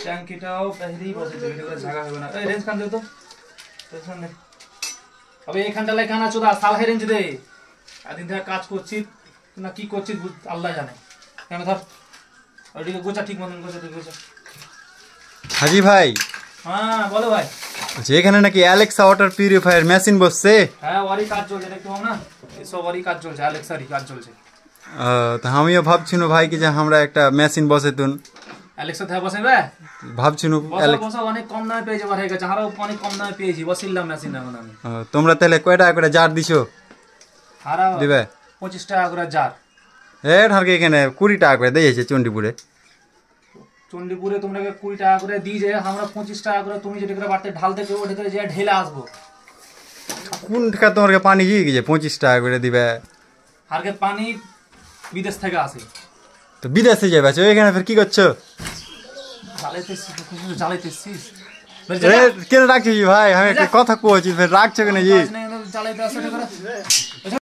ট্যাঙ্কিটাও পেহলেই বসে দেবে, এটা করে জায়গা হবে না। এই রেঞ্জ খান দে তো, রেঞ্জ দে। আবে এইখানটা লাই কানা চোদা সাল হে রেঞ্জ দে। আদিন থেকে কাজ করছি না কি করছিস আল্লাহ জানে। কেন ধর ওইদিকে গোছা ঠিক মতন গোছা তুই গোছা। হাজি ভাই, হ্যাঁ বলো ভাই। আচ্ছা এখানে নাকি অ্যালেক্সা ওয়াটার পিউরিফায়ার মেশিন বসছে? হ্যাঁ ওরই কাজ চলছে দেখতে পাও না, সব ওরই কাজ চলছে, অ্যালেক্সারই কাজ চলছে। তা আমিও ভাবছিনু ভাই কি যে আমরা একটা মেশিন বসেতুন। অ্যালেক্সা থেকে বসাইবে? ভাবছিনু বসা অনেক কম দামে পেয়ে যাবার হয়ে গেছে, আরো অনেক কম দামে পেয়েছি, বসিলাম মেশিন এখন আমি। তোমরা তাহলে কয় টাকা করে জার দিছো? হারা দিবে 25 টাকা করে জার। ঢাকে এখানে 20 টাকা করে দিয়েছে চণ্ডীপুরে। চণ্ডীপুরে তোমরা 20 টাকা করে দিয়ে যায়, আমরা 25 টাকা করে, তুমি যেটা করে বাড়তে ঢাল থেকে ওটা করে যে ঢেলে আসবো। কোন টাকা তোমার পানি গিয়ে গেছে 25 টাকা করে দিবে? হারকে পানি বিদেশ থেকে আসে। তো বিদেশে যাবে এখানে ফের কি করছো? জ্বালাইতেছিস কেন রাখছি ভাই, আমি একটা কথা কইছি ফের রাখছো কেন? জ্বালাইতে আসে